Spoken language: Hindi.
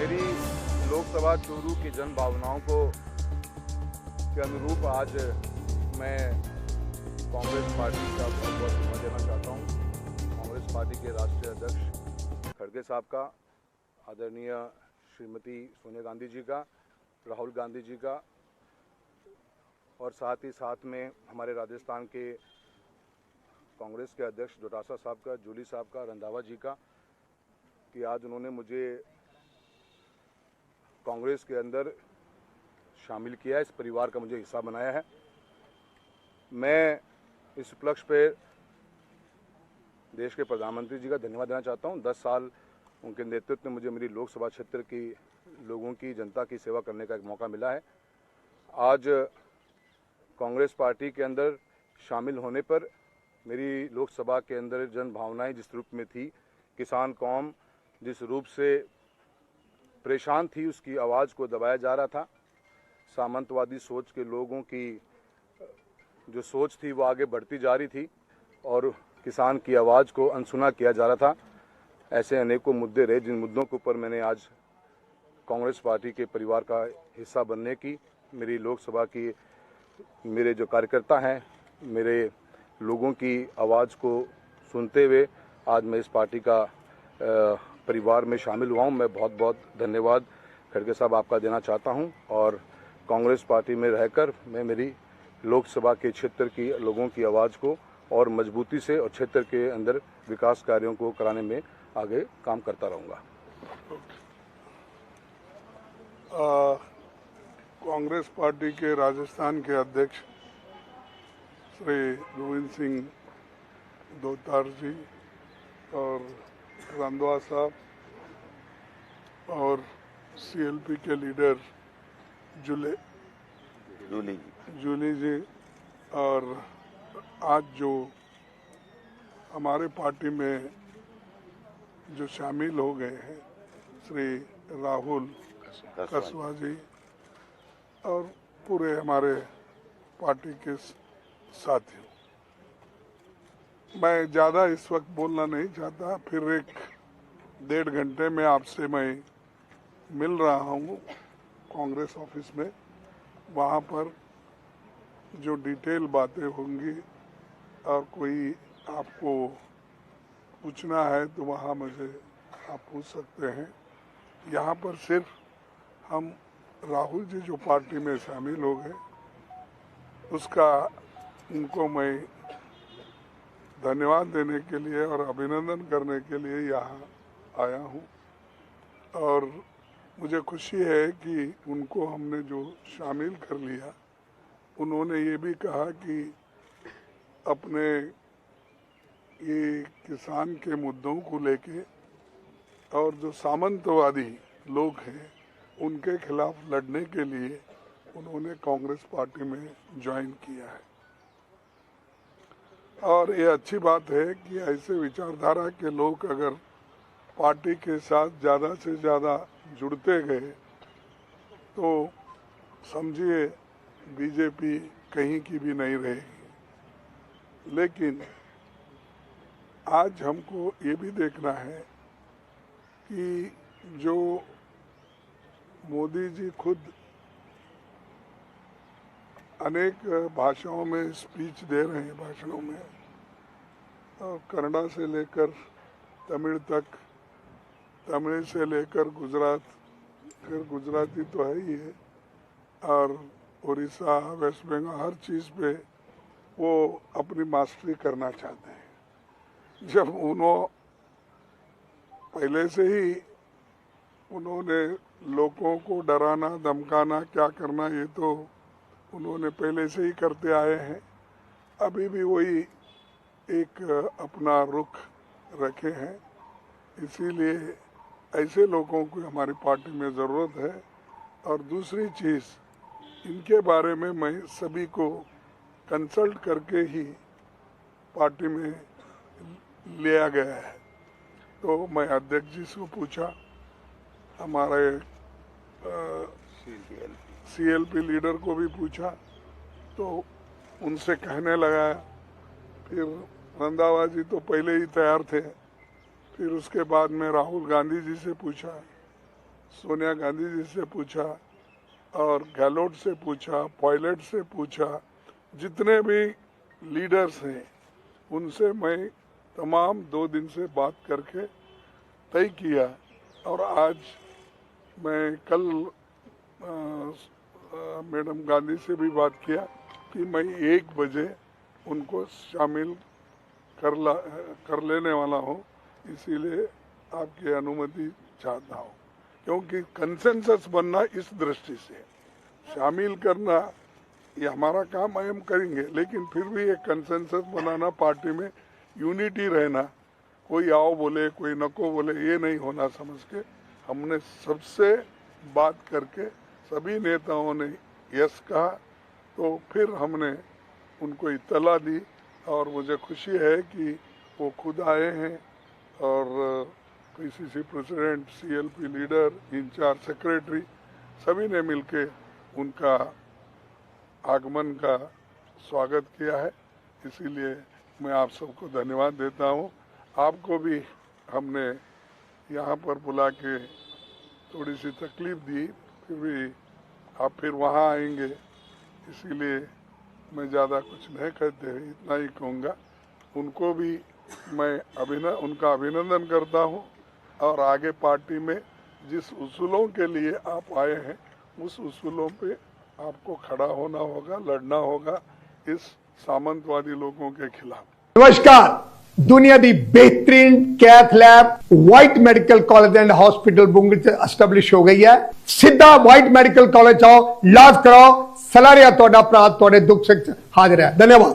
मेरी लोकसभा चूरू की जन भावनाओं को के अनुरूप आज मैं कांग्रेस पार्टी का बहुत बहुत धन्यवाद देना चाहता हूं। कांग्रेस पार्टी के राष्ट्रीय अध्यक्ष खड़गे साहब का, आदरणीय श्रीमती सोनिया गांधी जी का, राहुल गांधी जी का, और साथ ही साथ में हमारे राजस्थान के कांग्रेस के अध्यक्ष डोटासरा साहब का, जूली साहब का, रंधावा जी का, कि आज उन्होंने मुझे कांग्रेस के अंदर शामिल किया है, इस परिवार का मुझे हिस्सा बनाया है। मैं इस उपलक्ष्य पे देश के प्रधानमंत्री जी का धन्यवाद देना चाहता हूं। 10 साल उनके नेतृत्व में मुझे मेरी लोकसभा क्षेत्र की लोगों की, जनता की सेवा करने का एक मौका मिला है। आज कांग्रेस पार्टी के अंदर शामिल होने पर मेरी लोकसभा के अंदर जन भावनाएं जिस रूप में थी, किसान कौम जिस रूप से परेशान थी, उसकी आवाज़ को दबाया जा रहा था। सामंतवादी सोच के लोगों की जो सोच थी वो आगे बढ़ती जा रही थी और किसान की आवाज़ को अनसुना किया जा रहा था। ऐसे अनेकों मुद्दे रहे जिन मुद्दों के ऊपर मैंने आज कांग्रेस पार्टी के परिवार का हिस्सा बनने की, मेरी लोकसभा की मेरे जो कार्यकर्ता हैं, मेरे लोगों की आवाज़ को सुनते हुए आज मैं इस पार्टी का परिवार में शामिल हुआ हूँ। मैं बहुत बहुत धन्यवाद खड़गे साहब आपका देना चाहता हूँ और कांग्रेस पार्टी में रहकर मैं मेरी लोकसभा के क्षेत्र की लोगों की आवाज़ को और मजबूती से और क्षेत्र के अंदर विकास कार्यों को कराने में आगे काम करता रहूँगा। कांग्रेस पार्टी के राजस्थान के अध्यक्ष श्री गोविंद सिंह दोतार जी और रंधावा साहब और सीएलपी के लीडर जूली जी, और आज जो हमारे पार्टी में जो शामिल हो गए हैं श्री राहुल कसवा जी और पूरे हमारे पार्टी के साथियों, मैं ज़्यादा इस वक्त बोलना नहीं चाहता। फिर 1-1.5 घंटे में आपसे मैं मिल रहा हूँ कांग्रेस ऑफिस में। वहाँ पर जो डिटेल बातें होंगी और कोई आपको पूछना है तो वहाँ मुझे आप पूछ सकते हैं। यहाँ पर सिर्फ हम राहुल जी जो पार्टी में शामिल हो गए उसका उनको मैं धन्यवाद देने के लिए और अभिनंदन करने के लिए यहाँ आया हूँ। और मुझे खुशी है कि उनको हमने जो शामिल कर लिया, उन्होंने ये भी कहा कि अपने ये किसान के मुद्दों को लेके और जो सामंतवादी लोग हैं उनके खिलाफ लड़ने के लिए उन्होंने कांग्रेस पार्टी में ज्वाइन किया है। और ये अच्छी बात है कि ऐसे विचारधारा के लोग अगर पार्टी के साथ ज़्यादा से ज़्यादा जुड़ते गए तो समझिए बीजेपी कहीं की भी नहीं रहेगी। लेकिन आज हमको ये भी देखना है कि जो मोदी जी खुद अनेक भाषाओं में स्पीच दे रहे हैं, भाषणों में, और कन्नड़ा से लेकर तमिल तक, तमिल से लेकर गुजरात, फिर गुजराती तो है ही है, और उड़ीसा, वेस्ट बंगाल, हर चीज़ पे वो अपनी मास्टरी करना चाहते हैं। जब पहले से ही उन्होंने लोगों को डराना, धमकाना, क्या करना, ये तो उन्होंने पहले से ही करते आए हैं। अभी भी वही एक अपना रुख रखे हैं। इसीलिए ऐसे लोगों को हमारी पार्टी में ज़रूरत है। और दूसरी चीज़, इनके बारे में मैं सभी को कंसल्ट करके ही पार्टी में लिया गया है। तो मैं अध्यक्ष जी से पूछा, हमारे सीएलपी लीडर को भी पूछा, तो उनसे कहने लगा। फिर रंधावा जी तो पहले ही तैयार थे। फिर उसके बाद में राहुल गांधी जी से पूछा, सोनिया गांधी जी से पूछा और गहलोत से पूछा, पायलट से पूछा, जितने भी लीडर्स हैं उनसे मैं तमाम 2 दिन से बात करके तय किया। और आज मैं कल मैडम गांधी से भी बात किया कि मैं 1 बजे उनको शामिल कर लेने वाला हूँ, इसीलिए आपकी अनुमति चाहता हूँ। क्योंकि कंसेंसस बनना इस दृष्टि से, शामिल करना ये हमारा काम हम करेंगे, लेकिन फिर भी एक कंसेंसस बनाना, पार्टी में यूनिटी रहना, कोई आओ बोले कोई नको बोले ये नहीं होना समझ के हमने सबसे बात करके सभी नेताओं ने यस कहा। तो फिर हमने उनको इत्तला दी और मुझे खुशी है कि वो खुद आए हैं और PCC president, CLP leader, incharge secretary सभी ने मिलके उनका आगमन का स्वागत किया है। इसीलिए मैं आप सबको धन्यवाद देता हूँ। आपको भी हमने यहाँ पर बुला के थोड़ी सी तकलीफ दी, फिर भी आप फिर वहाँ आएंगे, इसीलिए मैं ज़्यादा कुछ नहीं कहते हुए इतना ही कहूँगा। उनको भी मैं उनका अभिनंदन करता हूँ और आगे पार्टी में जिस उसूलों के लिए आप आए हैं उस उसूलों पे आपको खड़ा होना होगा, लड़ना होगा इस सामंतवादी लोगों के खिलाफ। नमस्कार, दुनिया दी बेहतरीन कैथ लैब वाइट मेडिकल कॉलेज एंड हॉस्पिटल बुंगल से एस्टैब्लिश हो गई है। सीधा वाइट मेडिकल कॉलेज आओ, इलाज कराओ, सलाह रिया तोड़ा अपराध तोड़े दुख से हाजिर है। धन्यवाद।